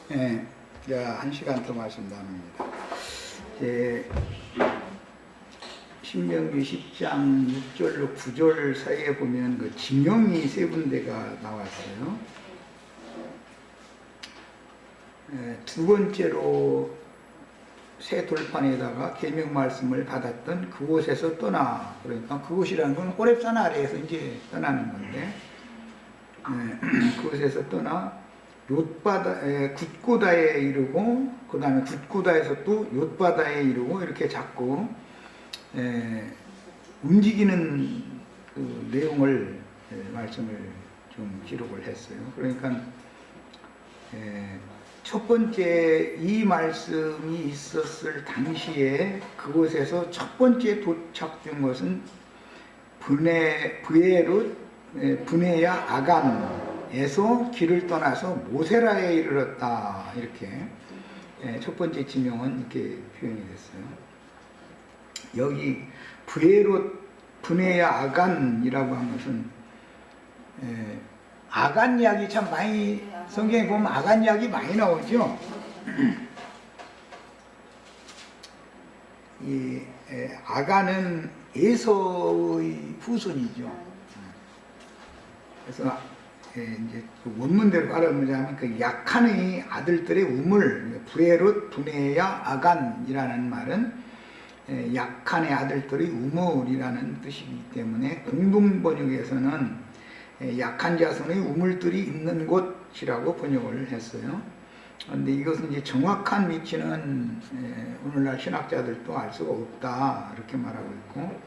네, 자, 1시간 더 말씀 나눕니다. 신명기 10장 6절로 9절 사이에 보면 그 징용이 세 군데가 나왔어요. 두 번째로 새 돌판에다가 계명 말씀을 받았던 그곳에서 떠나, 그러니까 그곳이라는 건 호렙산 아래에서 이제 떠나는 건데, 그곳에서 떠나 굿고다에 이르고, 그 다음에 굿고다에서 또 옅바다에 이르고, 이렇게 자꾸 움직이는 그 내용을 말씀을 좀 기록을 했어요. 그러니까 첫 번째 이 말씀이 있었을 당시에 그곳에서 첫 번째 도착된 것은 브네야 아간에서 길을 떠나서 모세라에 이르렀다. 이렇게 첫 번째 지명은 이렇게 표현이 됐어요. 여기 브네야 아간이라고 한 것은 아간 이야기 참 많이, 성경에 보면 아간 이야기 많이 나오죠. 이 아간은 에서의 후손이죠. 그래서 이제 그 원문대로 말하자면 그 약한의 아들들의 우물, 브네야 아간이라는 말은 약한의 아들들의 우물이라는 뜻이기 때문에 공동 번역에서는 약한 자손의 우물들이 있는 곳이라고 번역을 했어요. 그런데 이것은 이제 정확한 위치는 오늘날 신학자들도 알 수가 없다 이렇게 말하고 있고,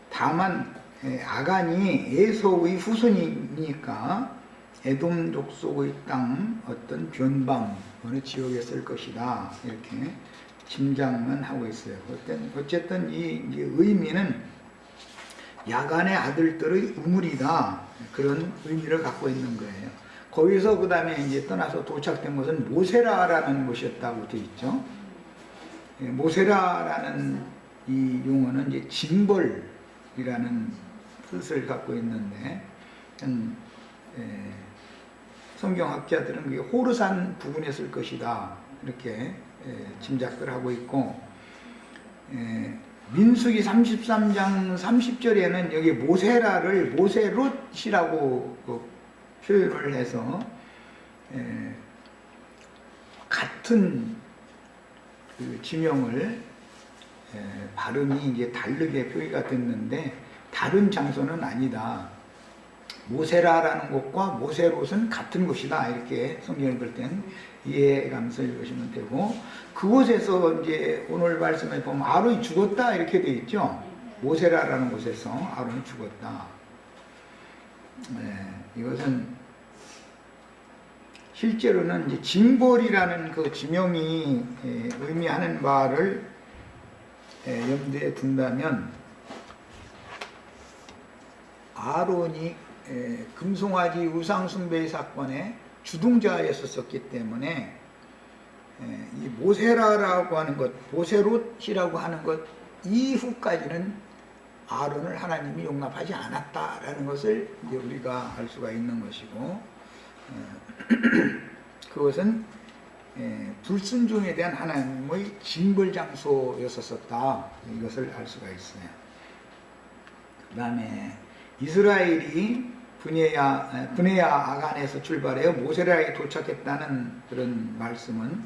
다만 아간이 에서의 후손이니까 에돔 족속의 땅 어떤 변방 어느 지역에 쓸 것이다 이렇게 짐작만 하고 있어요. 어쨌든 이 의미는 야간의 아들들의 우물이다, 그런 의미를 갖고 있는 거예요. 거기서 그 다음에 이제 떠나서 도착된 것은 모세라라는 곳이었다고 되어 있죠. 모세라라는 이 용어는 이제 징벌이라는 뜻을 갖고 있는데, 성경학자들은 그게 호르산 부근에 쓸 것이다 이렇게 짐작들 하고 있고, 민수기 33장 30절에는 여기 모세라를 모세롯이라고 표현을 해서 같은 그 지명을 발음이 이제 다르게 표기가 됐는데 다른 장소는 아니다. 모세라라는 곳과 모세롯은 같은 곳이다 이렇게 성경을 볼 땐 이해가면서 읽으시면 되고, 그곳에서 이제 오늘 말씀에 보면 아론이 죽었다 이렇게 되어 있죠. 모세라라는 곳에서 아론이 죽었다. 이것은 실제로는 이제 징벌이라는 그 지명이 의미하는 바를 염두에 둔다면, 아론이 금송아지 우상숭배 사건에 주동자였었기 때문에 이 모세라라고 하는 것, 모세롯이라고 하는 것 이후까지는 아론을 하나님이 용납하지 않았다라는 것을 이제 우리가 알 수가 있는 것이고, 그것은 불순종에 대한 하나님의 징벌 장소였었다, 이것을 알 수가 있어요. 그 다음에 이스라엘이 브네야 아간에서 출발해서 모세라에 도착했다는 그런 말씀은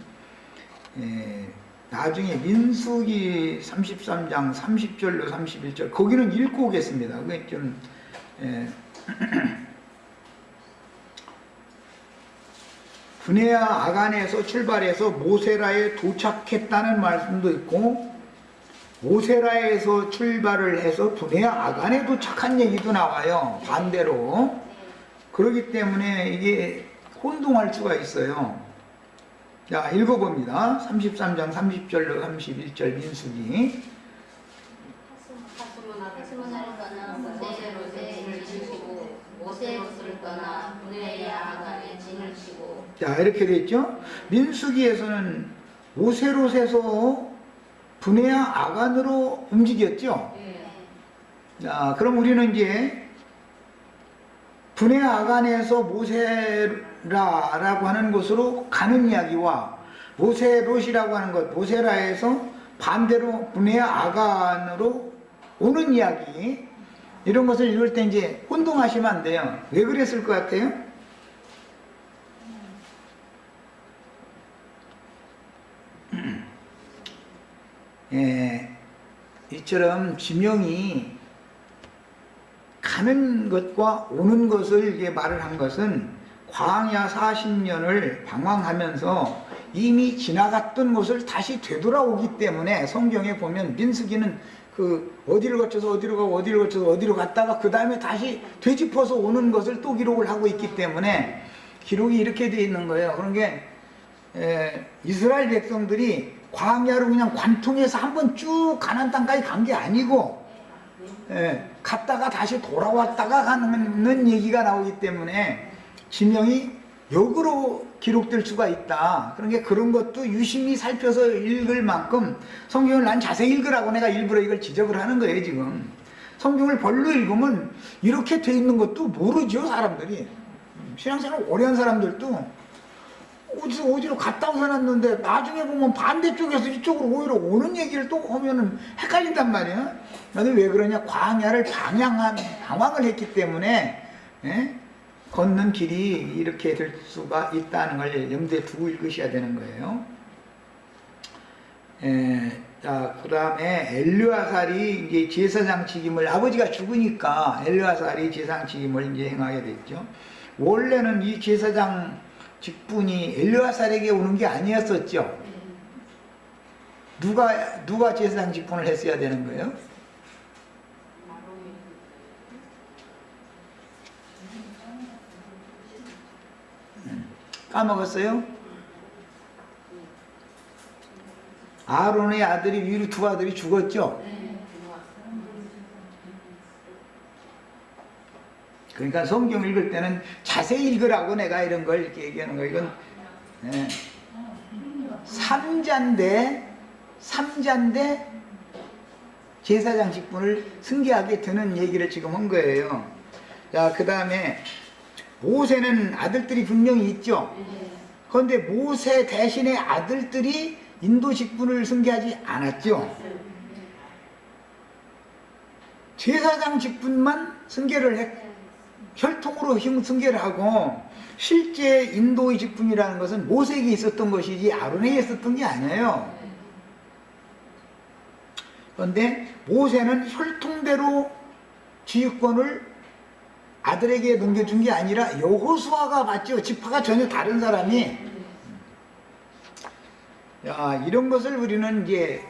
나중에 민수기 33장 30절로 31절 거기는 읽고 오겠습니다. 그게 좀 브네야 아간에서 출발해서 모세라에 도착했다는 말씀도 있고, 모세라에서 출발을 해서 브네야 아간에 도착한 얘기도 나와요. 반대로. 그렇기 때문에 이게 혼동할 수가 있어요. 자, 읽어봅니다. 33장 30절로 31절 민수기. 하스몬을 떠나 모세롯에 진을 치고, 모세롯을 떠나 브네야 아간에 진을 치고. 자, 이렇게 됐죠. 민수기에서는 모세롯에서 브네야 아간으로 움직였죠. 자, 그럼 우리는 이제 분해 아간에서 모세라라고 하는 곳으로 가는 이야기와 모세롯이라고 하는 것, 모세라에서 반대로 분해 아간으로 오는 이야기, 이런 것을 읽을 때 이제 혼동하시면 안 돼요. 왜 그랬을 것 같아요? 예, 이처럼 지명이 가는 것과 오는 것을 이게 말을 한 것은 광야 40년을 방황하면서 이미 지나갔던 곳을 다시 되돌아오기 때문에, 성경에 보면 민수기는 그 어디를 거쳐서 어디로 가고 어디를 거쳐서 어디로 갔다가 그 다음에 다시 되짚어서 오는 것을 또 기록을 하고 있기 때문에 기록이 이렇게 되어 있는 거예요. 그런 게 이스라엘 백성들이 광야로 그냥 관통해서 한번 쭉 가나안 땅까지 간 게 아니고 갔다가 다시 돌아왔다가 가는 얘기가 나오기 때문에 지명이 역으로 기록될 수가 있다. 그러니까 그런 것도 유심히 살펴서 읽을 만큼 성경을 난 자세히 읽으라고 내가 일부러 이걸 지적을 하는 거예요. 지금 성경을 벌로 읽으면 이렇게 돼 있는 것도 모르죠. 사람들이, 신앙생활 오래 한 사람들도 어디로 갔다 오셔놨는데 나중에 보면 반대쪽에서 이쪽으로 오히려 오는 얘기를 또 하면은 헷갈린단 말이야. 근데 왜 그러냐? 광야를 방황을 했기 때문에 걷는 길이 이렇게 될 수가 있다는 걸 염두에 두고 읽으셔야 되는 거예요. 자, 그 다음에 엘르아살이 이제 제사장 책임을, 아버지가 죽으니까 엘르아살이 제사장 책임을 이제 행하게 됐죠. 원래는 이 제사장 직분이 엘르아살에게 오는 게 아니었었죠. 누가 제사장 직분을 했어야 되는 거예요? 까먹었어요? 아론의 아들이 위로 두 아들이 죽었죠. 그러니까 성경 읽을 때는 자세히 읽으라고 내가 이런 걸 이렇게 얘기하는 거예요. 이건 삼자인데 제사장 직분을 승계하게 되는 얘기를 지금 한 거예요. 자, 그 다음에 모세는 아들들이 분명히 있죠. 그런데 모세 대신에 아들들이 인도 직분을 승계하지 않았죠. 제사장 직분만 승계를 혈통으로 승계를 하고, 실제 인도의 직분이라는 것은 모세에게 있었던 것이지 아론에게 있었던 게 아니에요. 그런데 모세는 혈통대로 지휘권을 아들에게 넘겨준 게 아니라 여호수아가 받죠. 지파가 전혀 다른 사람이. 야, 이런 것을 우리는 이제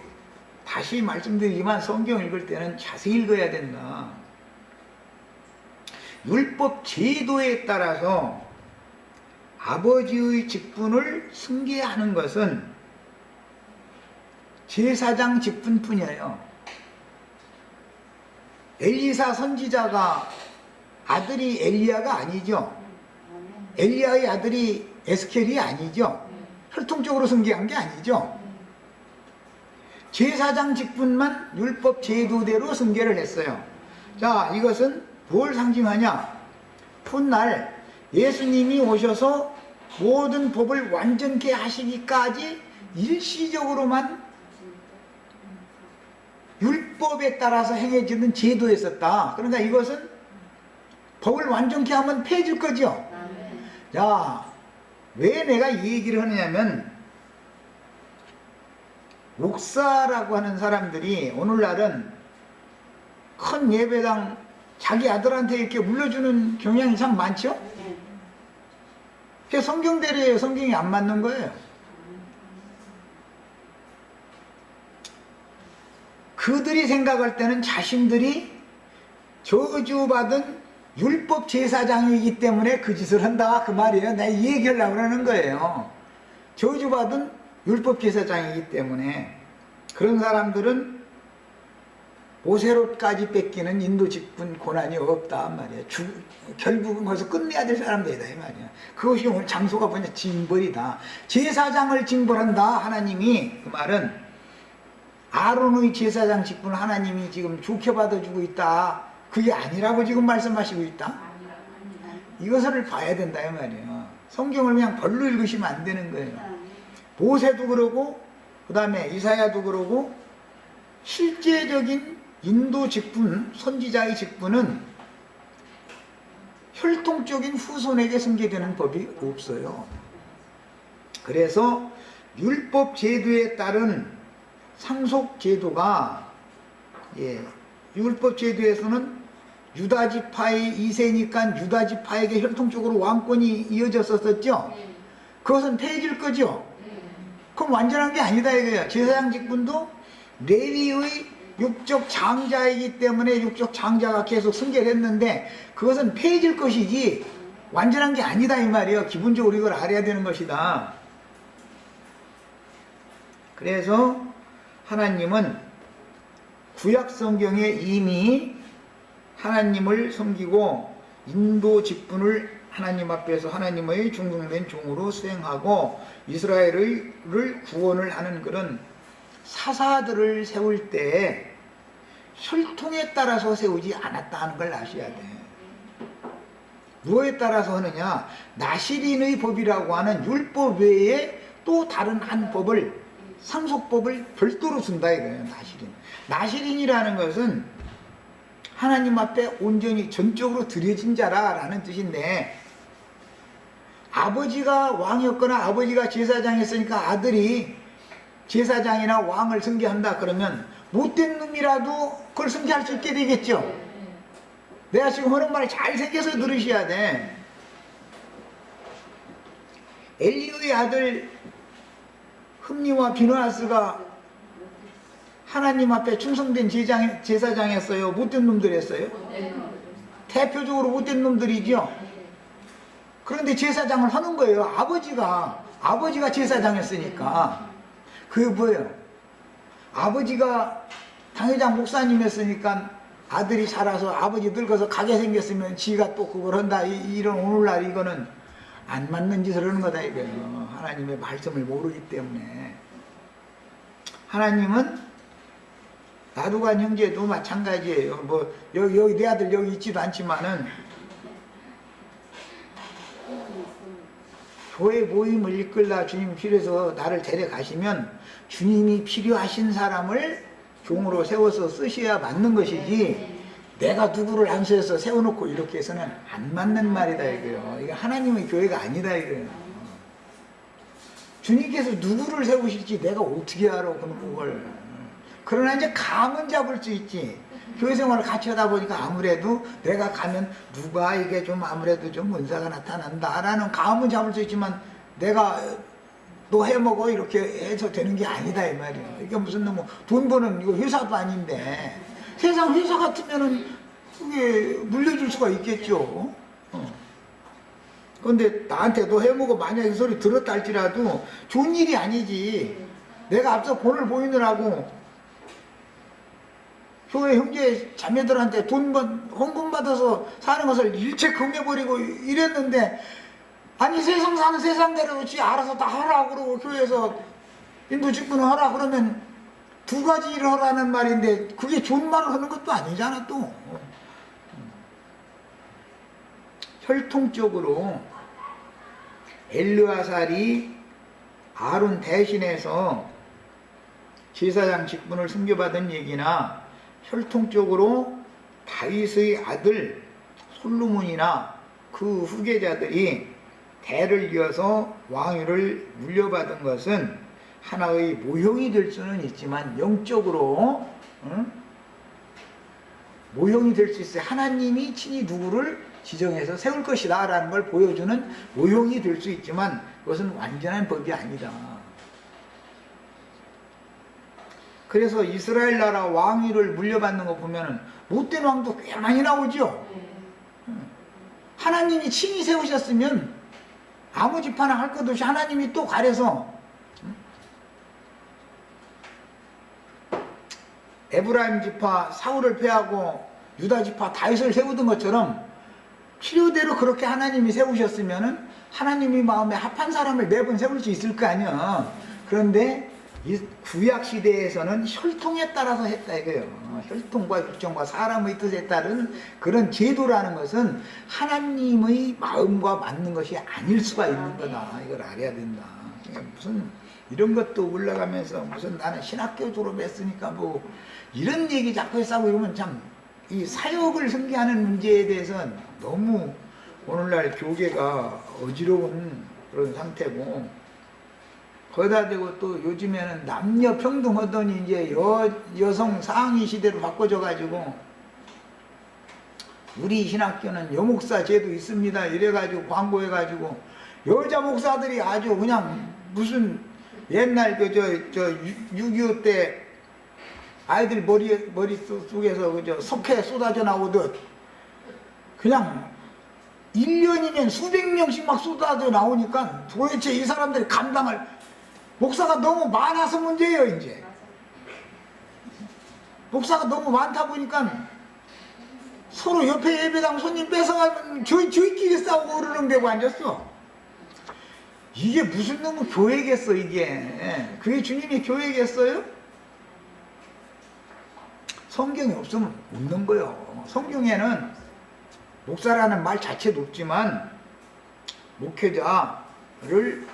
다시 말씀드리지만 성경 읽을 때는 자세히 읽어야 된다. 율법 제도에 따라서 아버지의 직분을 승계하는 것은 제사장 직분뿐이에요. 엘리사 선지자가 아들이 엘리야가 아니죠. 엘리야의 아들이 에스겔이 아니죠. 혈통적으로 승계한 게 아니죠. 제사장 직분만 율법 제도대로 승계를 했어요. 자, 이것은 뭘 상징하냐? 훗날 예수님이 오셔서 모든 법을 완전케 하시기까지 일시적으로만 율법에 따라서 행해지는 제도였었다. 그러니까 이것은 법을 완전케 하면 폐해질 거죠. 자, 왜 내가 이 얘기를 하느냐면, 목사라고 하는 사람들이 오늘날은 큰 예배당 자기 아들한테 이렇게 물려주는 경향이 참 많죠? 그게 성경대로예요. 성경이 안 맞는 거예요. 그들이 생각할 때는 자신들이 저주받은 율법 제사장이기 때문에 그 짓을 한다, 그 말이에요. 내가 이 얘기하려고 그러는 거예요. 저주받은 율법 제사장이기 때문에. 그런 사람들은 모세롯까지 뺏기는 인도 직분 고난이 없다 말이야. 결국은 거기서 끝내야 될 사람들이다 이 말이야. 그것이 오늘 장소가 뭐냐? 징벌이다. 제사장을 징벌한다 하나님이. 그 말은 아론의 제사장 직분을 하나님이 지금 좋게 받아주고 있다, 그게 아니라고 지금 말씀하시고 있다. 이것을 봐야 된다 이 말이에요. 성경을 그냥 벌로 읽으시면 안 되는 거예요. 모세도 그러고 그 다음에 이사야도 그러고 실제적인 인도 직분, 선지자의 직분은 혈통적인 후손에게 승계되는 법이 없어요. 그래서 율법 제도에 따른 상속 제도가 율법 제도에서는 유다지파의 2세니까 유다지파에게 혈통적으로 왕권이 이어졌었죠. 그것은 폐해질 거죠. 그럼 완전한 게 아니다 이거예요. 제사장 직분도 레위의 육적 장자이기 때문에 육적 장자가 계속 승계를 했는데 그것은 폐해질 것이지 완전한 게 아니다 이 말이에요. 기본적으로 이걸 알아야 되는 것이다. 그래서 하나님은 구약 성경에 이미 하나님을 섬기고 인도 직분을 하나님 앞에서 하나님의 중성된 종으로 수행하고 이스라엘을 구원을 하는 그런 사사들을 세울 때 혈통에 따라서 세우지 않았다 하는 걸 아셔야 돼. 무엇에 따라서 하느냐? 나시린의 법이라고 하는 율법 외에 또 다른 한 법을, 상속법을 별도로 준다 이거예요. 나시린이라는 것은 하나님 앞에 온전히 전적으로 드려진 자라는 뜻인데, 아버지가 왕이었거나 아버지가 제사장이었으니까 아들이 제사장이나 왕을 승계한다 그러면 못된 놈이라도 그걸 승계할 수 있게 되겠죠. 내가 지금 하는 말을 잘 새겨서 들으셔야 돼. 엘리의 아들 흠니와 비느하스가 하나님 앞에 충성된 제사장이었어요? 못된 놈들이었어요? 대표적으로 못된 놈들이죠. 그런데 제사장을 하는 거예요. 아버지가 제사장이었으니까. 그게 뭐예요? 아버지가 당회장 목사님이었으니까 아들이 자라서 아버지 늙어서 가게 생겼으면 지가 또 그걸 한다. 이런 오늘날 이거는 안 맞는 짓을 하는 거다 이거예요. 하나님의 말씀을 모르기 때문에. 하나님은 나도간 형제도 마찬가지예요. 뭐 여기 내 아들 여기 있지도 않지만은 교회 모임을 이끌다 주님이 필요해서 나를 데려가시면 주님이 필요하신 사람을 종으로 세워서 쓰셔야 맞는 것이지, 내가 누구를 안수해서 세워놓고 이렇게 해서는 안 맞는 말이다 이거예요. 이게 하나님의 교회가 아니다 이거예요. 주님께서 누구를 세우실지 내가 어떻게 알아 그걸. 그러나 이제 감은 잡을 수 있지. 교회 생활을 같이 하다 보니까 아무래도 내가 가면 누가 이게 좀 아무래도 좀 은사가 나타난다라는 감은 잡을 수 있지만, 내가 너 해먹어 이렇게 해서 되는 게 아니다 이 말이에요. 이게 무슨 돈 버는 이거 회사도 아닌데, 세상 회사 같으면은 그게 물려줄 수가 있겠죠. 그런데 나한테 너 해먹어 만약에 소리 들었다 할지라도 좋은 일이 아니지. 내가 앞서 본을 보이느라고 교회 형제 자매들한테 헌금 받아서 사는 것을 일체 금해버리고 이랬는데, 아니 세상 사는 세상대로 지 알아서 다 하라 그러고 교회에서 인도 직분을 하라 그러면 두 가지 일을 하라는 말인데, 그게 좋은 말을 하는 것도 아니잖아 또. 혈통적으로 엘르아살이 아론 대신해서 제사장 직분을 승계받은 얘기나, 혈통적으로 다윗의 아들 솔로몬이나 그 후계자들이 대를 이어서 왕위를 물려받은 것은 하나의 모형이 될 수는 있지만 영적으로 모형이 될 수 있어요. 하나님이 친히 누구를 지정해서 세울 것이다 라는 걸 보여주는 모형이 될 수 있지만 그것은 완전한 법이 아니다. 그래서 이스라엘 나라 왕위를 물려받는 거 보면은 못된 왕도 꽤 많이 나오죠. 하나님이 친히 세우셨으면 아무 집 하나 할 것 없이 하나님이 또 가려서 에브라임 지파 사울을 패하고 유다 지파 다윗을 세우던 것처럼 필요대로 그렇게 하나님이 세우셨으면은 하나님이 마음에 합한 사람을 매번 세울 수 있을 거 아니야. 그런데 이 구약 시대에서는 혈통에 따라서 했다 이거예요. 혈통과 육정과 사람의 뜻에 따른 그런 제도라는 것은 하나님의 마음과 맞는 것이 아닐 수가 있는 거다. 이걸 알아야 된다. 무슨 이런 것도 올라가면서 무슨 나는 신학교 졸업했으니까 뭐 이런 얘기 자꾸 싸고 이러면 참 이 사역을 승계하는 문제에 대해서는 너무 오늘날 교계가 어지러운 그런 상태고, 거기다 대고 또 요즘에는 남녀 평등하더니 이제 여성 상위 시대로 바꿔져 가지고 우리 신학교는 여목사 제도 있습니다 이래 가지고 광고해 가지고 여자 목사들이 아주 그냥 무슨 옛날 그 6.25 때 아이들 머리 속에서 그저 석회 쏟아져 나오듯 그냥 1년이면 수백 명씩 막 쏟아져 나오니까 도대체 이 사람들이 감당할, 목사가 너무 많아서 문제예요. 이제 목사가 너무 많다 보니까 서로 옆에 예배당 손님 뺏어가면 저희끼리 싸우고 그러는 데고 앉았어. 이게 무슨 놈의 교회겠어 이게. 그게 주님이 교회겠어요? 성경이 없으면 없는 거예요. 성경에는 목사라는 말 자체도 없지만 목회자를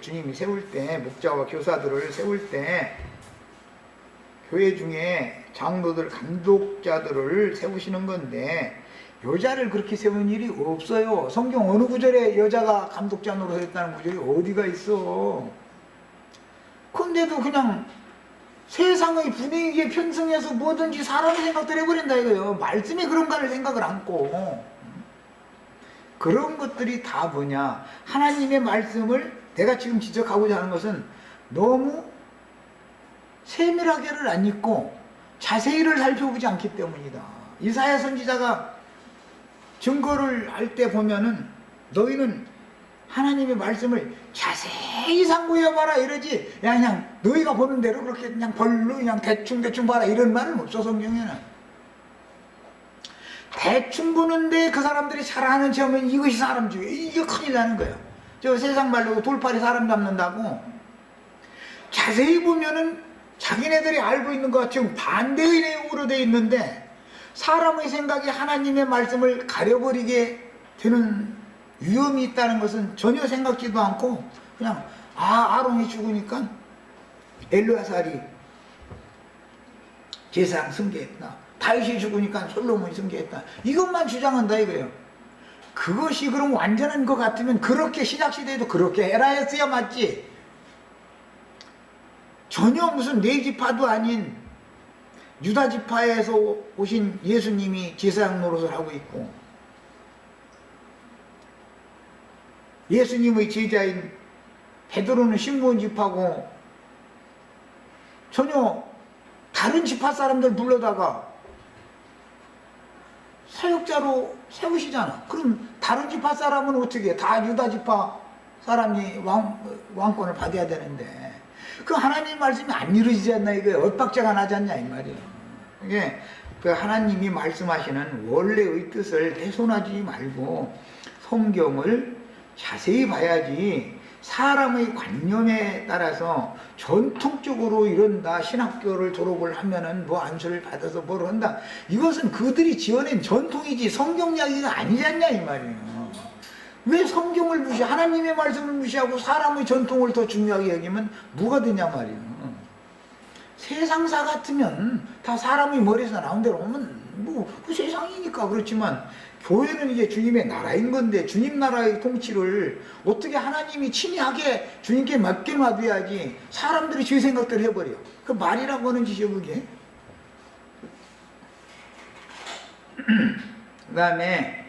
주님이 세울 때, 목자와 교사들을 세울 때 교회 중에 장로들, 감독자들을 세우시는 건데 여자를 그렇게 세운 일이 없어요. 성경 어느 구절에 여자가 감독자 노릇했다는 구절이 어디가 있어. 근데도 그냥 세상의 분위기에 편승해서 뭐든지 사람의 생각들 해버린다 이거예요. 말씀에 그런가를 생각을 않고. 그런 것들이 다 뭐냐, 하나님의 말씀을 내가 지금 지적하고자 하는 것은 너무 세밀하게를 안 읽고 자세히를 살펴보지 않기 때문이다. 이사야 선지자가 증거를 할 때 보면은 너희는 하나님의 말씀을 자세히 상고해봐라 이러지, 그냥 너희가 보는 대로 그렇게 그냥 별로 그냥 대충 봐라 이런 말은 없어. 성경에는 대충 보는데 그 사람들이 잘하는 체험은 이것이 사람주의, 이게 큰일 나는 거예요. 저 세상 말로 돌팔이 사람 잡는다고 자세히 보면은 자기네들이 알고 있는 것 지금 반대의 내용으로 되어 있는데 사람의 생각이 하나님의 말씀을 가려버리게 되는 위험이 있다는 것은 전혀 생각지도 않고 그냥 아론이 죽으니까 엘르아살이 제사장 승계했다, 다윗이 죽으니까 솔로몬이 승계했다, 이것만 주장한다 이거예요. 그것이 그럼 완전한 것 같으면 그렇게 신약시대에도 그렇게 해라 했어야 맞지. 전혀 무슨 네 지파도 아닌 유다 지파에서 오신 예수님이 제사장 노릇을 하고 있고 예수님의 제자인 베드로는 신부온 지파고 전혀 다른 지파 사람들 불러다가 사역자로 세우시잖아. 그럼 다른 지파 사람은 어떻게 해? 다 유다 지파 사람이 왕권을 받아야 되는데 그 하나님 말씀이 안 이루어지지 않나 이거예요. 엇박자가 나지 않냐 이 말이에요. 이게 그 하나님이 말씀하시는 원래의 뜻을 훼손하지 말고 성경을 자세히 봐야지. 사람의 관념에 따라서 전통적으로 이런다, 신학교를 졸업을 하면은 뭐 안수를 받아서 뭘 한다, 이것은 그들이 지어낸 전통이지 성경 이야기가 아니지 않냐 이 말이에요. 왜 성경을 무시, 하나님의 말씀을 무시하고 사람의 전통을 더 중요하게 여기면 뭐가 되냐 말이에요. 세상사 같으면 다 사람의 머리에서 나온 대로 오면 뭐 그 세상이니까 그렇지만 교회는 이게 주님의 나라인 건데 주님 나라의 통치를 어떻게 하나님이 친히 하게 주님께 맞게 놔둬야지 사람들이 제 생각대로 해버려. 그 말이라고 하는 짓이요 그게. 그 다음에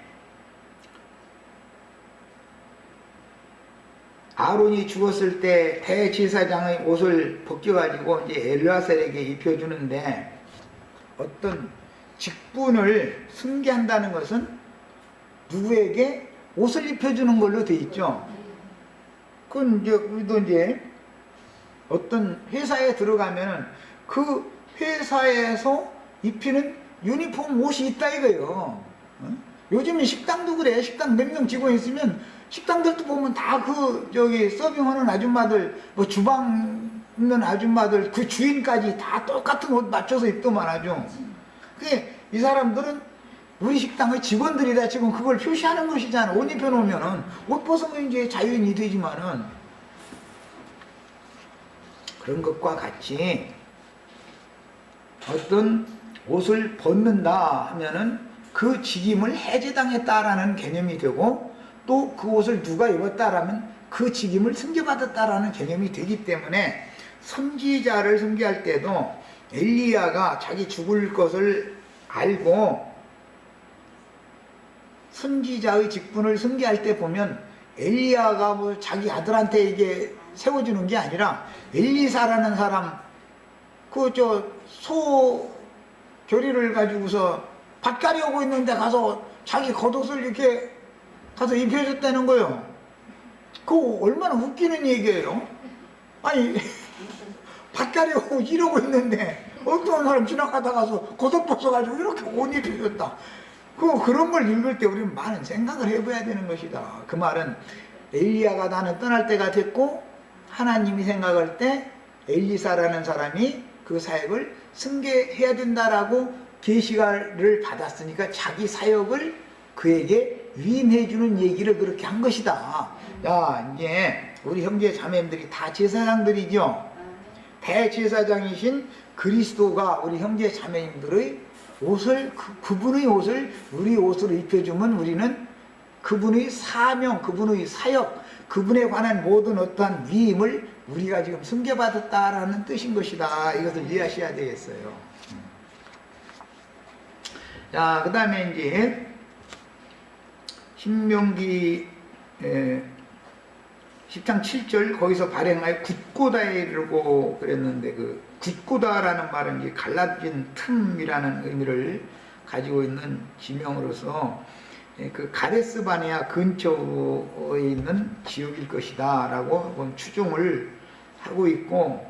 아론이 죽었을 때 대제사장의 옷을 벗겨가지고 이제 엘르아살에게 입혀주는데 어떤 직분을 승계한다는 것은 누구에게 옷을 입혀주는 걸로 돼 있죠. 그건 이제 우리도 이제 어떤 회사에 들어가면은 그 회사에서 입히는 유니폼 옷이 있다 이거예요. 요즘은 식당도 그래. 식당 몇 명 직원 있으면 식당들도 보면 다 저기 서빙하는 아줌마들, 뭐 주방 있는 아줌마들, 그 주인까지 다 똑같은 옷 맞춰서 입더만 하죠. 그게 이 사람들은 우리 식당의 직원들이다 지금 그걸 표시하는 것이잖아. 옷 입혀놓으면은 옷 벗으면 이제 자유인이 되지만은 그런 것과 같이 어떤 옷을 벗는다 하면은 그 직임을 해제당했다라는 개념이 되고 또 그 옷을 누가 입었다라면 그 직임을 승계받았다라는 개념이 되기 때문에 선지자를 승계할 때도 엘리야가 자기 죽을 것을 알고 선지자의 직분을 승계할 때 보면 엘리야가 뭐 자기 아들한테 이게 세워주는 게 아니라 엘리사라는 사람 소 교리를 가지고서 밭갈이 오고 있는데 가서 자기 겉옷을 이렇게 가서 입혀줬다는 거예요. 그거 얼마나 웃기는 얘기예요. 아니 밭갈이 오고 이러고 있는데 어떤 사람 지나가다 가서 겉옷 벗어가지고 이렇게 옷 입혀줬다. 그런 걸 읽을 때 우리는 많은 생각을 해봐야 되는 것이다. 그 말은 엘리야가 나는 떠날 때가 됐고 하나님이 생각할 때 엘리사라는 사람이 그 사역을 승계해야 된다라고 계시를 받았으니까 자기 사역을 그에게 위임해주는 얘기를 그렇게 한 것이다. 야, 이제 우리 형제 자매님들이 다 제사장들이죠. 대제사장이신 그리스도가 우리 형제 자매님들의 옷을 그분의 옷을 우리 옷으로 입혀주면 우리는 그분의 사명, 그분의 사역, 그분에 관한 모든 어떠한 위임을 우리가 지금 승계받았다라는 뜻인 것이다. 이것을 이해하셔야 되겠어요. 자, 그 다음에 이제 신명기 10장 7절 거기서 발행하여 굳고다에 이르고 그랬는데 그 굳고다라는 말은 이제 갈라진 틈이라는 의미를 가지고 있는 지명으로서 그 가데스 바네아 근처에 있는 지역일 것이다 라고 추정을 하고 있고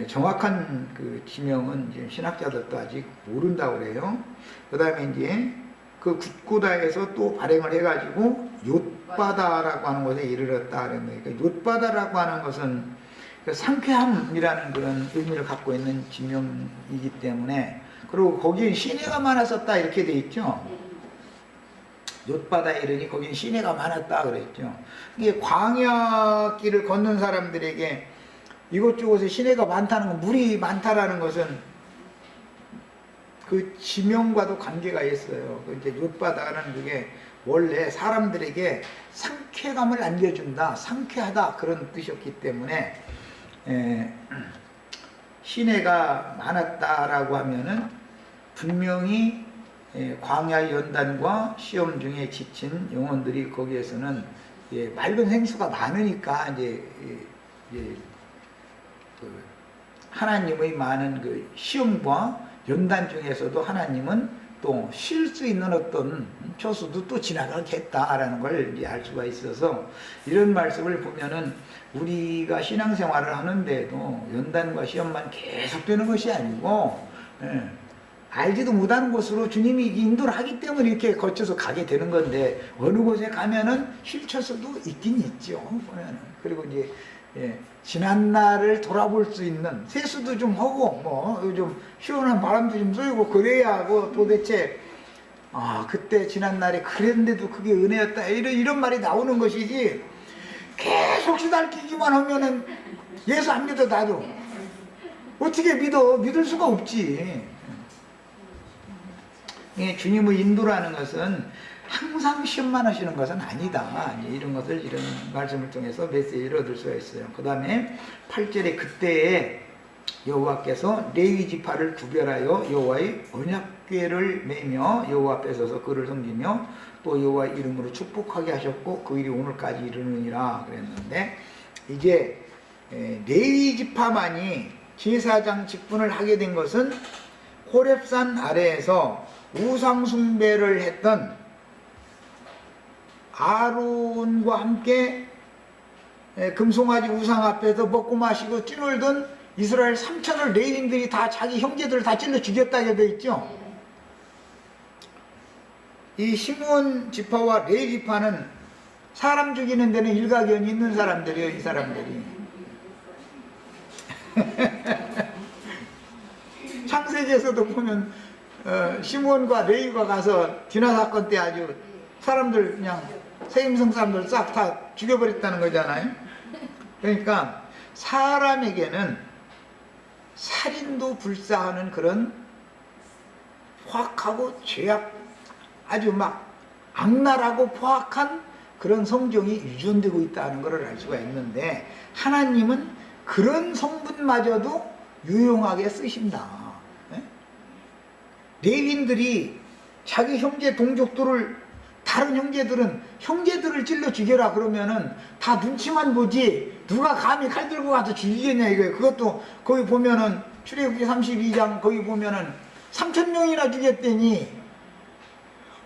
정확한 그 지명은 이제 신학자들도 아직 모른다고 그래요. 그 다음에 이제 그 굳고다에서 또 발행을 해가지고 욤바다라고 하는 곳에 이르렀다 그랬는데 그 욤바다라고 하는 것은 그 상쾌함이라는 그런 의미를 갖고 있는 지명이기 때문에 그리고 거기에 시내가 많았었다 이렇게 돼 있죠. 욤바다에 이르니 거기는 시내가 많았다 그랬죠. 이게 광야길을 걷는 사람들에게 이곳저곳에 시내가 많다는 건 물이 많다라는 것은 그 지명과도 관계가 있어요. 이제 욤바다는 그게 원래 사람들에게 상쾌감을 안겨준다, 상쾌하다 그런 뜻이었기 때문에 시내가 많았다라고 하면은 분명히 광야 연단과 시험 중에 지친 영혼들이 거기에서는 맑은 생수가 많으니까 이제 그 하나님의 많은 그 시험과 연단 중에서도 하나님은 또 쉴 수 있는 어떤 초수도 또 지나가겠다라는 걸 이제 알 수가 있어서 이런 말씀을 보면은 우리가 신앙생활을 하는데도 연단과 시험만 계속되는 것이 아니고 알지도 못하는 곳으로 주님이 인도를 하기 때문에 이렇게 거쳐서 가게 되는 건데 어느 곳에 가면은 쉴 처소도 있긴 있죠. 보면은 그리고 이제 지난 날을 돌아볼 수 있는 세수도 좀 하고 뭐 좀 시원한 바람도 좀 쐬고 그래야 뭐 도대체 그때 지난 날에 그랬는데도 그게 은혜였다 이런 말이 나오는 것이지 계속 시달리기만 하면은 예수 안 믿어 나도 어떻게 믿을 수가 없지. 주님의 인도라는 것은 항상 시험만 하시는 것은 아니다. 이런 것을 이런 말씀을 통해서 메시지를 얻을 수가 있어요. 그 다음에 8절에 그때에 여호와께서 레위 지파를 구별하여 여호와의 언약궤를 메며 여호와 앞에 서서 그를 섬기며 또 여호와 이름으로 축복하게 하셨고 그 일이 오늘까지 이르느니라 그랬는데 이제 레위 지파만이 제사장 직분을 하게 된 것은 호렙산 아래에서 우상 숭배를 했던 아론과 함께 금송아지 우상 앞에서 먹고 마시고 뛰놀던 이스라엘 3천을 레위인들이 다 자기 형제들을 다 찔러 죽였다고 되어 있죠. 이 시므온 지파와 레위 지파는 사람 죽이는 데는 일가견이 있는 사람들이에요, 이 사람들이. 창세기에서도 보면 시몬과 레위가 가서 디나 사건 때 아주 사람들 그냥 세임성 사람들 싹 다 죽여버렸다는 거잖아요. 그러니까 사람에게는 살인도 불사하는 그런 포악하고 죄악, 아주 막 악랄하고 포악한 그런 성정이 유전되고 있다는 것을 알 수가 있는데, 하나님은 그런 성분마저도 유용하게 쓰신다. 레위인들이 자기 형제 동족들을, 다른 형제들은 형제들을 찔러 죽여라 그러면은 다 눈치만 보지 누가 감히 칼 들고 가서 죽이겠냐 이거예요. 그것도 거기 보면은 출애굽기 32장 거기 보면은 3,000명이나 죽였더니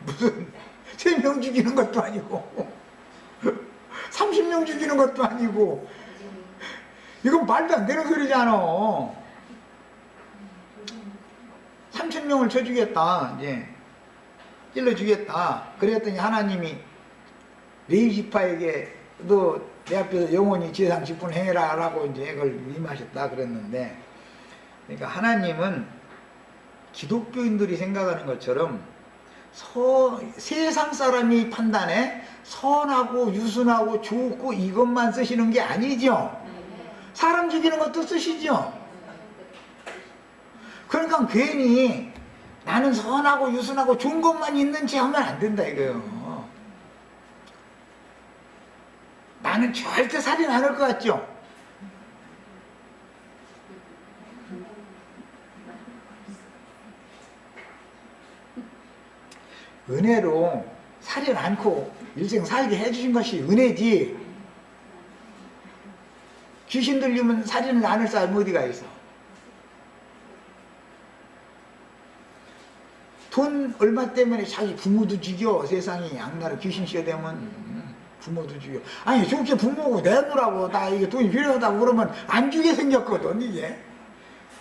무슨 3명 죽이는 것도 아니고 30명 죽이는 것도 아니고, 이건 말도 안 되는 소리잖아. 3,000명을 쳐 죽였다, 이제 찔러 죽였다. 그랬더니 하나님이 레위 지파에게 너 내 앞에서 영원히 제상 직분 행해라 라고 이제 그걸 임하셨다 그랬는데, 그러니까 하나님은 기독교인들이 생각하는 것처럼 세상 사람이 판단해 선하고 유순하고 좋고 이것만 쓰시는 게 아니죠. 사람 죽이는 것도 쓰시죠. 그러니까 괜히 나는 선하고 유순하고 좋은 것만 있는 채 하면 안 된다 이거예요. 나는 절대 살인 안 할 것 같죠? 은혜로 살인 않고 일생 살게 해주신 것이 은혜지, 귀신 들리면 살인을 안 할 사람이 어디가 있어? 돈 얼마 때문에 자기 부모도 죽여. 세상이 악랄한 귀신 씌어대면 부모도 죽여. 아니 좋게 부모고 내놓으라고 나 이게 돈이 필요하다고 그러면 안 주게 생겼거든. 이게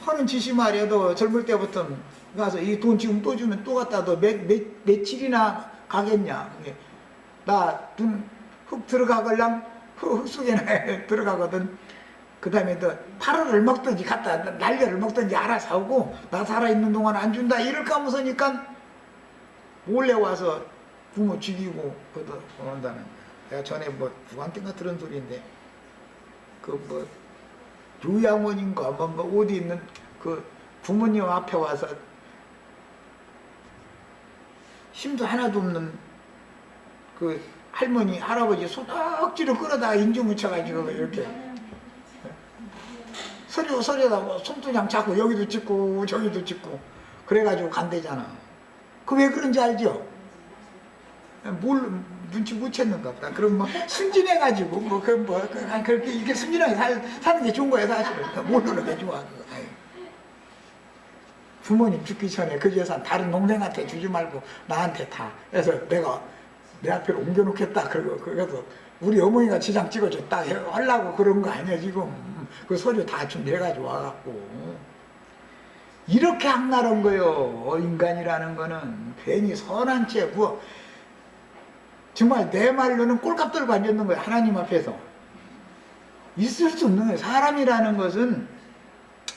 하는 짓이 말이야. 너 젊을 때부터 가서 이 돈 지금 또 주면 또 갖다 너 며칠이나 가겠냐. 나 눈 흙 들어가걸랑 흙 속에 들어가거든. 그 다음에 너 8월을 먹든지 갖다 날개를 먹든지 알아서 하고 나 살아있는 동안 안 준다 이럴까 무서니까 몰래 와서 부모 죽이고 그런다는 거야. 내가 전에 뭐 누구한테가 들은 소리인데 그 뭐 요양원인가 뭐 어디 있는 그 부모님 앞에 와서 힘도 하나도 없는 그 할머니 할아버지 손 억지로 끌어다가 인중 묻혀가지고 이렇게 서려다 손두장 잡고 여기도 찍고 저기도 찍고 그래가지고 간대잖아. 그 왜 그런지 알죠? 뭘 눈치 못 챘는가 보다. 그럼 뭐 순진해가지고 그렇게 이렇게 순진하게 사는 게 좋은 거야 사실. 모르는 게 좋아. 부모님 죽기 전에 그 재산 다른 동생한테 주지 말고 나한테 다. 그래서 내가 내 앞에 옮겨놓겠다. 그래서 우리 어머니가 지장 찍어줬다 하려고 그런 거 아니야 지금. 그 서류 다 준비해가지고 와갖고. 이렇게 악랄한 거요. 인간이라는 거는 괜히 선한 채 정말 내 말로는 꼴값 들고 앉았는 거예요. 하나님 앞에서. 있을 수 없는 거예요. 사람이라는 것은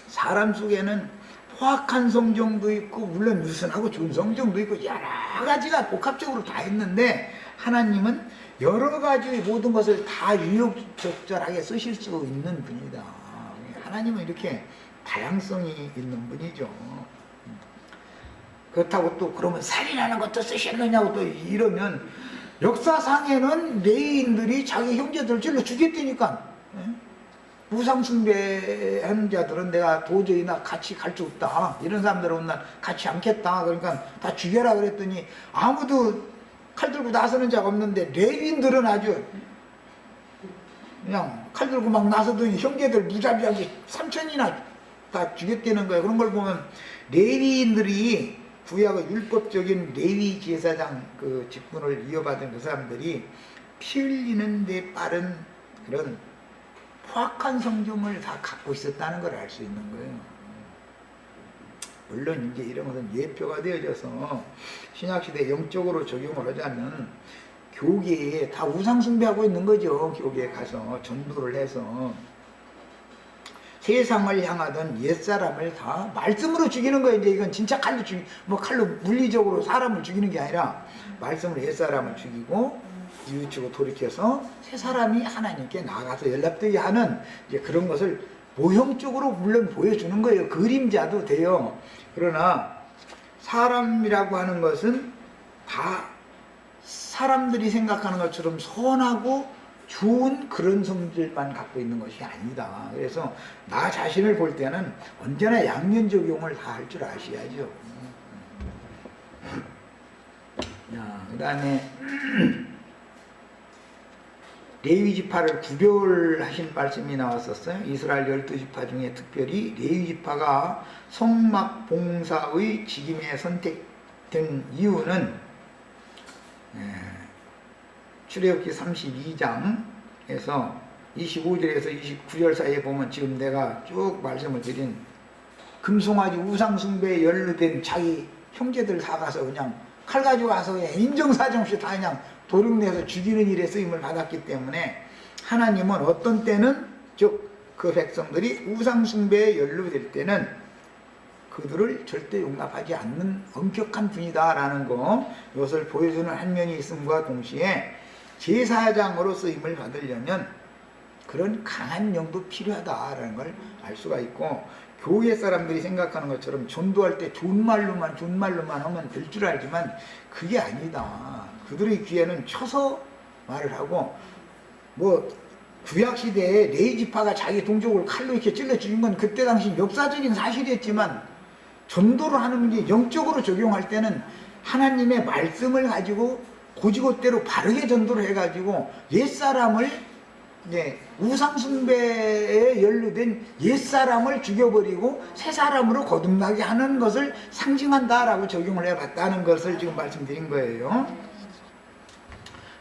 사람 속에는 포악한 성정도 있고 물론 유순하고 좋은 성정도 있고 여러 가지가 복합적으로 다 있는데 하나님은 여러 가지 모든 것을 다 유욕적절하게 쓰실 수 있는 분이다. 하나님은 이렇게 다양성이 있는 분이죠. 그렇다고 또 그러면 살인하는 것도 쓰셨느냐고 또 이러면 역사상에는 레위인들이 자기 형제들을 찔러 죽였다니까. 무상숭배한 자들은 내가 도저히 나 같이 갈 수 없다. 이런 사람들은 난 같이 않겠다. 그러니까 다 죽여라 그랬더니 아무도 칼 들고 나서는 자가 없는데 레위인들은 아주 그냥 칼 들고 막 나서더니 형제들 무자비하게 3,000이나 다 죽였다는 거예요. 그런 걸 보면 레위인들이 구약의 율법적인 레위 제사장 그 직분을 이어받은 그 사람들이 피 흘리는 데 빠른 그런 포악한 성정을 다 갖고 있었다는 걸 알 수 있는 거예요. 물론 이제 이런 것은 예표가 되어져서 신약시대에 영적으로 적용을 하자면 교계에 다 우상숭배하고 있는 거죠. 교계에 가서 전도를 해서 세상을 향하던 옛사람을 다 말씀으로 죽이는 거예요. 이제 이건 진짜 칼로 뭐 칼로 물리적으로 사람을 죽이는 게 아니라 말씀으로 옛사람을 죽이고 뉘우치고 돌이켜서 새 사람이 하나님께 나가서 연락되게 하는 이제 그런 것을 모형적으로 물론 보여주는 거예요. 그림자도 돼요. 그러나 사람이라고 하는 것은 다 사람들이 생각하는 것처럼 선하고 좋은 그런 성질만 갖고 있는 것이 아니다. 그래서 나 자신을 볼 때는 언제나 양면적용을 다 할 줄 아셔야죠. 그 다음에 레위지파를 구별하신 말씀이 나왔었어요. 이스라엘 12지파 중에 특별히 레위지파가 성막봉사의 직임에 선택된 이유는 출애굽기 32장에서 25절에서 29절 사이에 보면 지금 내가 쭉 말씀을 드린 금송아지 우상숭배에 연루된 자기 형제들 다 가서 그냥 칼 가지고 와서 그냥 인정사정 없이 다 그냥 도륙내서 죽이는 일에 쓰임을 받았기 때문에 하나님은 어떤 때는 즉 그 백성들이 우상숭배에 연루될 때는 그들을 절대 용납하지 않는 엄격한 분이다 라는 거, 이것을 보여주는 한 면이 있음과 동시에 제사장으로 쓰임을 받으려면 그런 강한 영도 필요하다라는 걸 알 수가 있고, 교회 사람들이 생각하는 것처럼 전도할 때 좋은 말로만 하면 될 줄 알지만 그게 아니다. 그들의 귀에는 쳐서 말을 하고, 뭐 구약시대에 레위지파가 자기 동족을 칼로 이렇게 찔러 죽인 건 그때 당시 역사적인 사실이었지만, 전도를 하는 문제 영적으로 적용할 때는 하나님의 말씀을 가지고 고지고대로 바르게 전도를 해가지고 옛사람을 우상숭배에 연루된 옛사람을 죽여버리고 새사람으로 거듭나게 하는 것을 상징한다라고 적용을 해봤다는 것을 지금 말씀드린 거예요.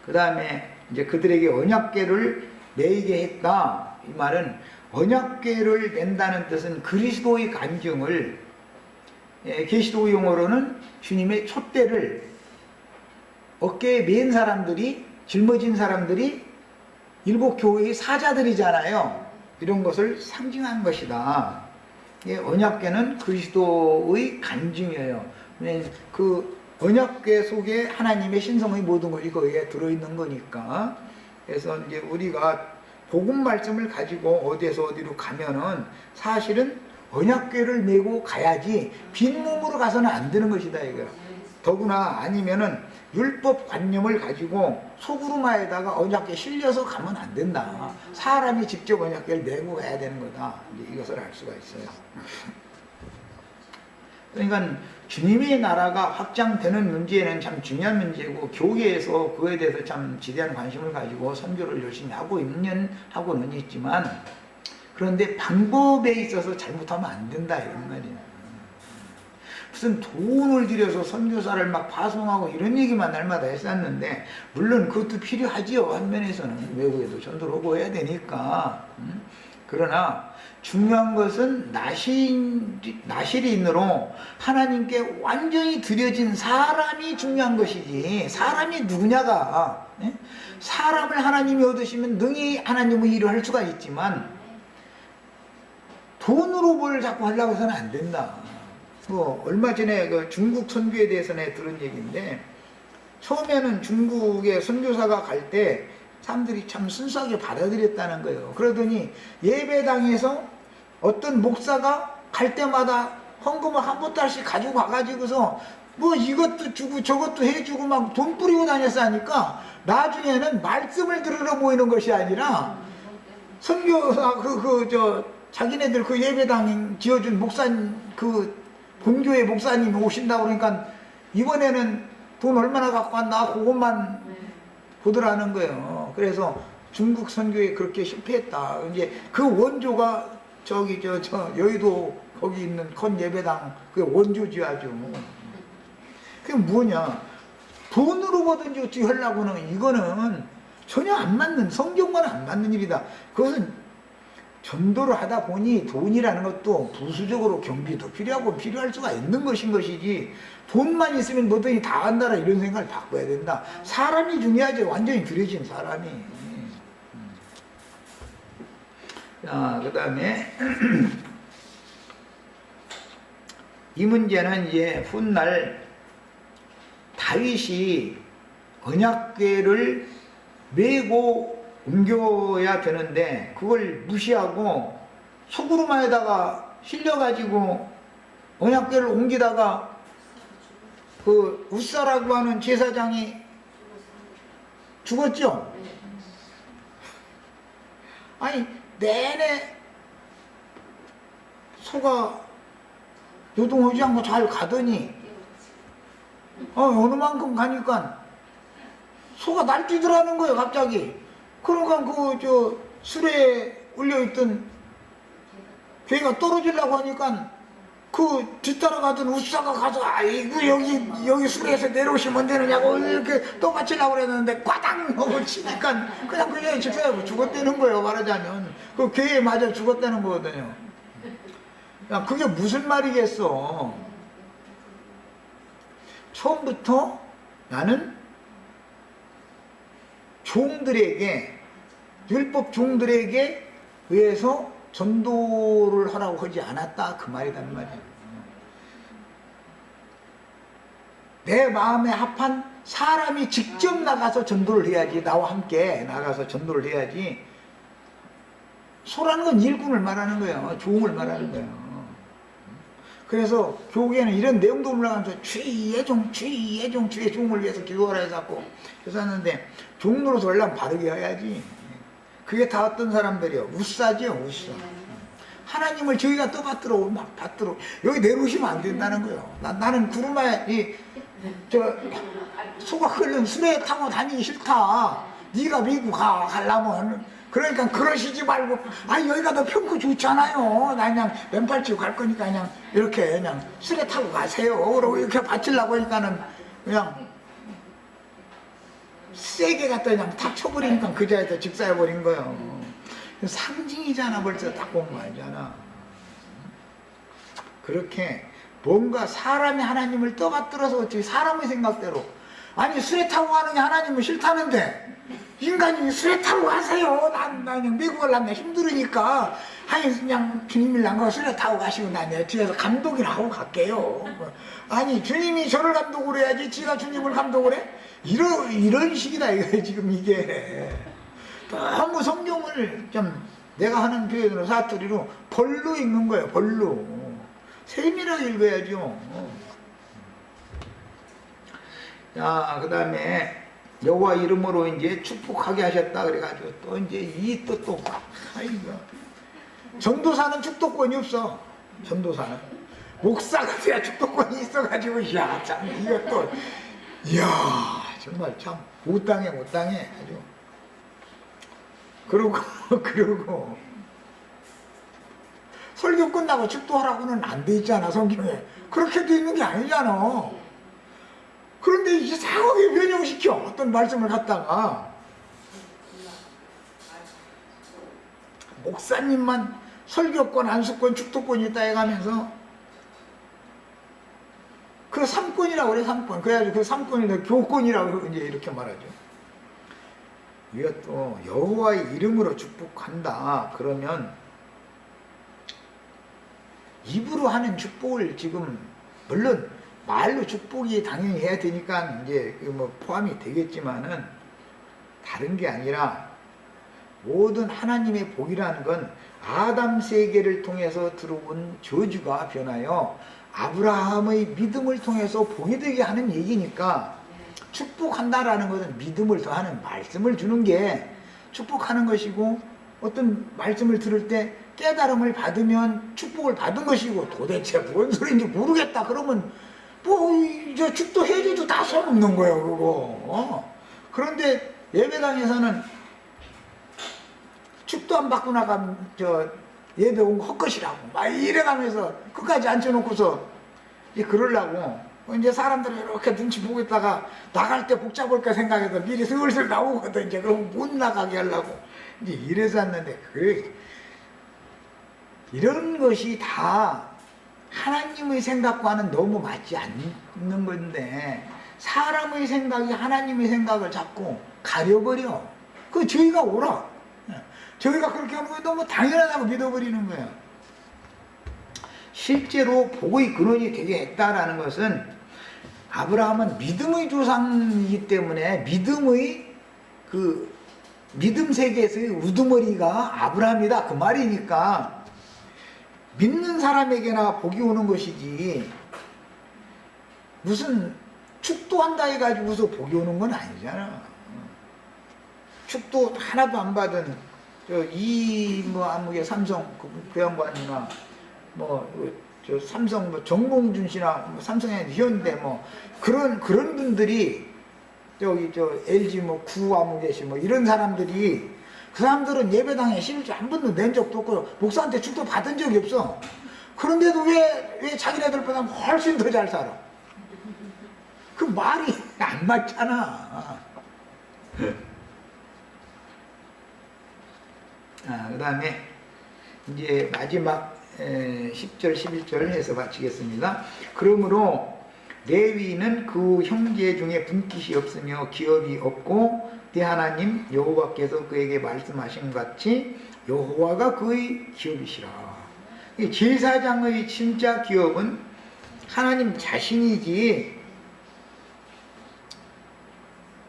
그 다음에 이제 그들에게 언약궤를 매이게 했다. 이 말은 언약궤를 맨다는 뜻은 그리스도의 간증을, 계시록 용어로는 주님의 촛대를 어깨에 맨 사람들이, 짊어진 사람들이 일곱 교회의 사자들이잖아요. 이런 것을 상징한 것이다. 언약궤는 그리스도의 간증이에요. 그 언약궤 속에 하나님의 신성의 모든 것이 거기에 들어있는 거니까. 그래서 이제 우리가 복음 말씀을 가지고 어디에서 어디로 가면은 사실은 언약궤를 메고 가야지 빈몸으로 가서는 안 되는 것이다 이거야. 더구나 아니면은 율법 관념을 가지고 소구루마에다가 언약궤 실려서 가면 안 된다. 사람이 직접 언약궤를 메고 가야 되는 거다. 이제 이것을 알 수가 있어요. 그러니까 주님의 나라가 확장되는 문제는 참 중요한 문제고, 교회에서 그에 대해서 참 지대한 관심을 가지고 선교를 열심히 하고는 있지만, 그런데 방법에 있어서 잘못하면 안 된다 이런 말이에요. 무슨 돈을 들여서 선교사를 막 파송하고 이런 얘기만 날마다 했었는데, 물론 그것도 필요하지요. 한 면에서는 외국에도 전도를 하고 해야 되니까. 그러나 중요한 것은 나시린으로 하나님께 완전히 드려진 사람이 중요한 것이지, 사람이 누구냐가, 사람을 하나님이 얻으시면 능히 하나님의 일을 할 수가 있지만 돈으로 뭘 자꾸 하려고 해서는 안 된다. 얼마 전에 그 중국 선교에 대해서 내가 들은 얘기인데, 처음에는 중국에 선교사가 갈 때 사람들이 참 순수하게 받아들였다는 거예요. 그러더니 예배당에서 어떤 목사가 갈 때마다 헌금을 한 보따리씩 가지고 가가지고서 뭐 이것도 주고 저것도 해주고 막 돈 뿌리고 다녔으니까 나중에는 말씀을 들으러 모이는 것이 아니라 선교사 자기네들 그 예배당 지어준 목사님, 그 본교회 목사님이 오신다고 그러니까 이번에는 돈 얼마나 갖고 왔나 그것만 보더라는 거예요. 그래서 중국 선교에 그렇게 실패했다. 이제 그 원조가 저기 저 여의도 거기 있는 컨 예배당 그 원조지 아주. 그게 뭐냐? 돈으로 뭐든지 어떻게 하려고는 이거는 전혀 안 맞는, 성경과는 안 맞는 일이다. 그것은 전도를 하다 보니 돈이라는 것도 부수적으로 경비도 필요하고 필요할 수가 있는 것인 것이지 돈만 있으면 뭐든지 다 한다라 이런 생각을 바꿔야 된다. 사람이 중요하지. 완전히 들여진 사람이. 자, 그 다음에 이 문제는 이제 훗날 다윗이 언약궤를 메고 옮겨야 되는데 그걸 무시하고 소구루마에다가 실려가지고 언약궤를 옮기다가 그 우사라고 하는 제사장이 죽었죠. 아니 내내 소가 요동하지 않고 잘 가더니 어느 만큼 가니까 소가 날뛰더라는 거예요 갑자기. 그러니까 그 수레에 올려있던 괴가 떨어지려고 하니까 그 뒤따라가던 우사가 가서 아이고 여기 수레에서 내려오시면 되느냐고 이렇게 떠받치려고 그랬는데 꽈당 하고 치니까 그냥 그냥 직사하고 죽었다는 거예요. 말하자면 그 괴에 맞아 죽었다는 거거든요. 야, 그게 무슨 말이겠어. 처음부터 나는 종들에게 율법 종들에게 의해서 전도를 하라고 하지 않았다 그 말이란 말이에요. 내 마음에 합한 사람이 직접 나가서 전도를 해야지. 나와 함께 나가서 전도를 해야지. 소라는 건 일꾼을 말하는 거예요. 종을 말하는 거예요. 그래서 교계에는 이런 내용도 올라가면서 주의 종, 주의 종, 주의 종을 위해서 기도하라 해서 했었는데 종로로서 하려면 바르게 해야지. 그게 다 어떤 사람들이요? 우사죠, 우사. 하나님을 저희가 떠받들어 막 받들어 여기 내놓으시면 안 된다는 거예요. 나는 구루마에 소가 흘른 수레 타고 다니기 싫다. 네가 미국 가려면 그러니까 그러시지 말고 여기가 더 평고 좋잖아요. 나 그냥 맨발 치고 갈 거니까 그냥 이렇게 그냥 수레 타고 가세요. 그러고 이렇게 바치려고 하니까는 그냥 세게 갖다 그냥 탁 쳐버리니까 그 자리에서 직사해버린 거예요. 상징이잖아. 벌써 딱 보면 알잖아. 그렇게 뭔가 사람이 하나님을 떠받들어서 어떻게 사람의 생각대로 아니 수레 타고 가는 게 하나님은 싫다는데 인간이 수레 타고 가세요. 난 그냥 미국 가려면 힘들으니까 아니 그냥 주님이 안 가고 수레 타고 가시고 난 내 뒤에서 감독이나 하고 갈게요. 아니 주님이 저를 감독을 해야지 지가 주님을 감독을 해? 이런 식이다 이거 지금 이게. 너무 성경을 좀 내가 하는 표현으로 사투리로 벌로 읽는 거예요. 벌로. 세밀하게 읽어야죠. 자, 그 다음에 여호와 이름으로 이제 축복하게 하셨다 그래가지고 또 이제 이 또 아이고 전도사는 축도권이 없어. 전도사는 목사가 돼야 축도권이 있어가지고 야 참 이것도 이야 정말 참 못당해 아주. 그러고 설교 끝나고 축도하라고는 안 돼 있잖아 성경에. 그렇게 돼 있는 게 아니잖아. 그런데 이상하게 변형시켜 어떤 말씀을 갖다가 목사님만 설교권, 안수권, 축도권이 있다 해가면서 그 3권이라고 그래 3권. 그래가지고 그 3권이 교권이라고 이제 이렇게 말하죠. 이것도 여호와의 이름으로 축복한다 그러면 입으로 하는 축복을 지금 물론 말로 축복이 당연히 해야 되니까 이제 뭐 포함이 되겠지만은 다른 게 아니라 모든 하나님의 복이라는 건 아담 세계를 통해서 들어온 저주가 변하여 아브라함의 믿음을 통해서 복이 되게 하는 얘기니까 축복한다라는 것은 믿음을 더하는 말씀을 주는 게 축복하는 것이고 어떤 말씀을 들을 때 깨달음을 받으면 축복을 받은 것이고 도대체 뭔 소리인지 모르겠다 그러면 저 축도해줘도 다 소용없는 거예요 그거. 그런데 예배당에서는 축도 안 받고 나가면 예배 온 거 헛것이라고 막 이래가면서 끝까지 앉혀놓고서 이제 그러려고 이제 사람들이 이렇게 눈치 보고 있다가 나갈 때 복잡할까 생각해서 미리 슬슬 나오거든. 이제 그럼 못 나가게 하려고 이제 이래서 왔는데 그래 이런 것이 다 하나님의 생각과는 너무 맞지 않는 건데 사람의 생각이 하나님의 생각을 자꾸 가려버려. 그 저희가 옳아. 저희가 그렇게 하는 거 너무 당연하다고 믿어버리는 거예요. 실제로 복의 근원이 되게 했다라는 것은 아브라함은 믿음의 조상이기 때문에 믿음 세계에서의 우두머리가 아브라함이다 그 말이니까 믿는 사람에게나 복이 오는 것이지 무슨 축도한다 해가지고서 복이 오는 건 아니잖아. 축도 하나도 안 받은 아무개 삼성 그 양반이나 삼성 정몽준 씨나 삼성의 현대 그런 분들이 LG 구 아무개 씨 이런 사람들이 그 사람들은 예배당에 실제 한 번도 낸 적도 없고 목사한테 축도 받은 적이 없어. 그런데도 왜 자기네들보다 훨씬 더 잘 살아? 그 말이 안 맞잖아. 그 다음에 이제 마지막 10절 11절 해서 마치겠습니다. 그러므로 레위는 그 형제 중에 분깃이 없으며 기업이 없고 대하나님 여호와께서 그에게 말씀하신 같이 여호와가 그의 기업이시라. 제사장의 진짜 기업은 하나님 자신이지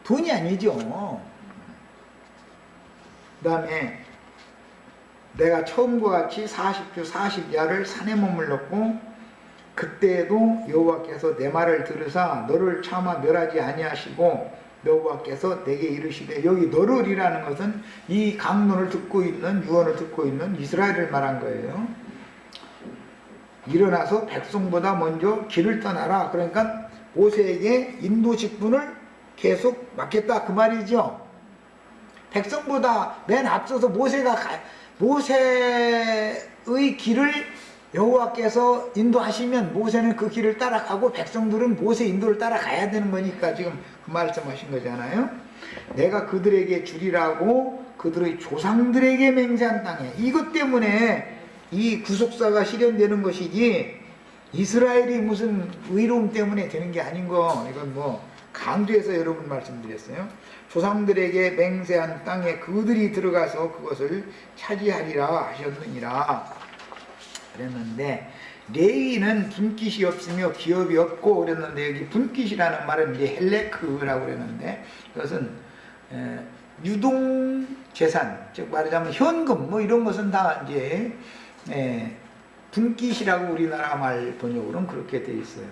돈이 아니죠. 그 다음에 내가 처음과 같이 40주 40야를 산에 머물렀고 그때에도 여호와께서 내 말을 들으사 너를 차마 멸하지 아니하시고 여호와께서 내게 이르시되, 여기 너를이라는 것은 이 강론을 듣고 있는 유언을 듣고 있는 이스라엘을 말한 거예요. 일어나서 백성보다 먼저 길을 떠나라. 그러니까 모세에게 인도 직분을 계속 맡겼다 그 말이죠. 백성보다 맨 앞서서 모세의 길을 여호와께서 인도하시면 모세는 그 길을 따라가고 백성들은 모세 인도를 따라가야 되는 거니까 지금 그 말씀하신 거잖아요. 내가 그들에게 주리라고 그들의 조상들에게 맹세한 땅에, 이것 때문에 이 구속사가 실현되는 것이지 이스라엘이 무슨 의로움 때문에 되는 게 아닌 거, 이건 강조해서 여러분 말씀드렸어요. 조상들에게 맹세한 땅에 그들이 들어가서 그것을 차지하리라 하셨느니라 그랬는데, 레위는 분깃이 없으며 기업이 없고 그랬는데, 여기 분깃이라는 말은 이제 헬레크라고 그랬는데, 그것은 유동재산, 즉 말하자면 현금 이런 것은 다 이제 분깃이라고 우리나라 말 번역으로는 그렇게 되어 있어요.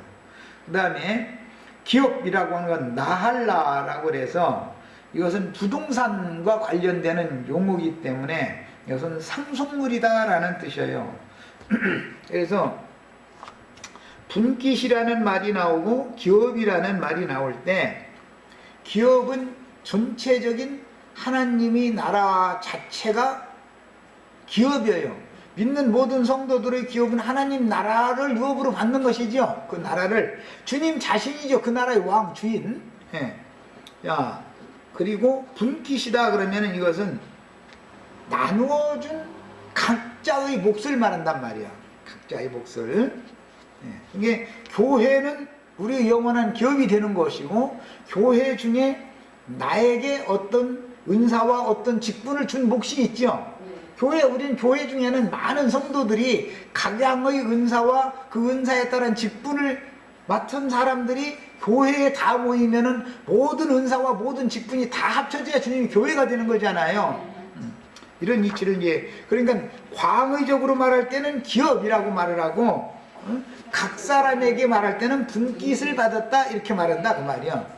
그 다음에 기업이라고 하는 건 나할라라고 그래서 이것은 부동산과 관련되는 용어이기 때문에 이것은 상속물이다라는 뜻이에요. 그래서 분깃이라는 말이 나오고 기업이라는 말이 나올 때, 기업은 전체적인 하나님의 나라 자체가 기업이에요. 믿는 모든 성도들의 기업은 하나님 나라를 유업으로 받는 것이죠. 그 나라를 주님 자신이죠. 그 나라의 왕 주인. 자, 그리고 분깃이다 그러면은 이것은 나누어준 각자의 몫을 말한단 말이야. 각자의 몫을. 이게 교회는 우리의 영원한 기업이 되는 것이고, 교회 중에 나에게 어떤 은사와 어떤 직분을 준 몫이 있죠. 우리는 교회 중에는 많은 성도들이 각양의 은사와 그 은사에 따른 직분을 맡은 사람들이 교회에 다 모이면은 모든 은사와 모든 직분이 다 합쳐져야 주님이 교회가 되는 거잖아요. 이런 이치를 이제, 그러니까 광의적으로 말할 때는 기업이라고 말을 하고, 각 사람에게 말할 때는 분깃을 받았다 이렇게 말한다 그 말이야.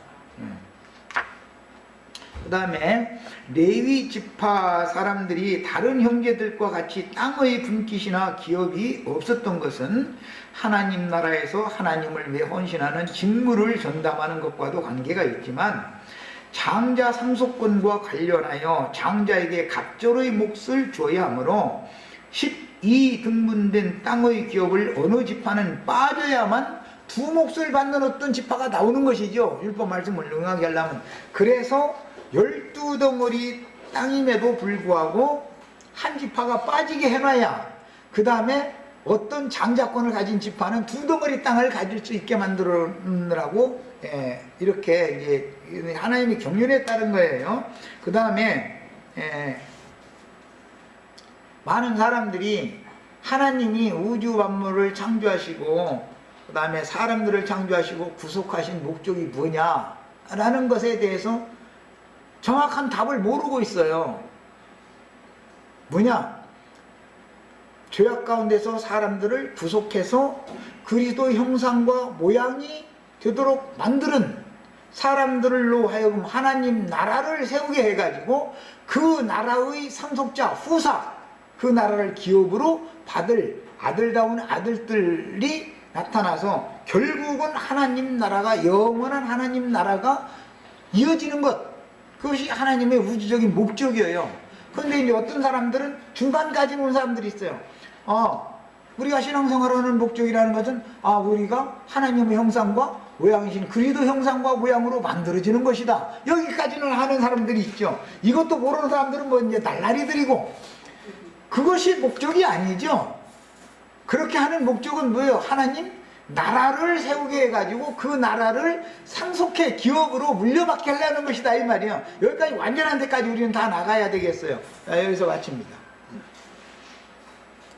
그 다음에 레위 지파 사람들이 다른 형제들과 같이 땅의 분깃이나 기업이 없었던 것은 하나님 나라에서 하나님을 위해 헌신하는 직무를 전담하는 것과도 관계가 있지만, 장자 상속권과 관련하여 장자에게 갑절의 몫을 줘야 하므로 12등분된 땅의 기업을 어느 지파는 빠져야만 두 몫을 받는 어떤 지파가 나오는 것이죠. 율법 말씀을 응하게 하려면. 그래서 12덩어리 땅임에도 불구하고 한 지파가 빠지게 해놔야 그 다음에 어떤 장자권을 가진 지파는 두 덩어리 땅을 가질 수 있게 만들어라고 이렇게 이제 하나님이 경륜에 따른 거예요. 그 다음에 많은 사람들이 하나님이 우주 만물을 창조하시고 그 다음에 사람들을 창조하시고 구속하신 목적이 뭐냐라는 것에 대해서 정확한 답을 모르고 있어요. 뭐냐? 죄악 가운데서 사람들을 구속해서 그리스도 형상과 모양이 되도록 만드는 사람들로 하여금 하나님 나라를 세우게 해가지고 그 나라의 상속자 후사, 그 나라를 기업으로 받을 아들다운 아들들이 나타나서 결국은 하나님 나라가, 영원한 하나님 나라가 이어지는 것, 그것이 하나님의 우주적인 목적이에요. 그런데 이제 어떤 사람들은 중간까지 온 사람들이 있어요. 우리가 신앙생활하는 목적이라는 것은 우리가 하나님의 형상과 모양이신 그리스도 형상과 모양으로 만들어지는 것이다. 여기까지는 하는 사람들이 있죠. 이것도 모르는 사람들은 뭐 이제 날라리들이고, 그것이 목적이 아니죠. 그렇게 하는 목적은 뭐예요? 하나님 나라를 세우게 해가지고 그 나라를 상속해 기업으로 물려받게 하려는 것이다 이 말이에요. 여기까지 완전한 데까지 우리는 다 나가야 되겠어요. 자, 여기서 마칩니다.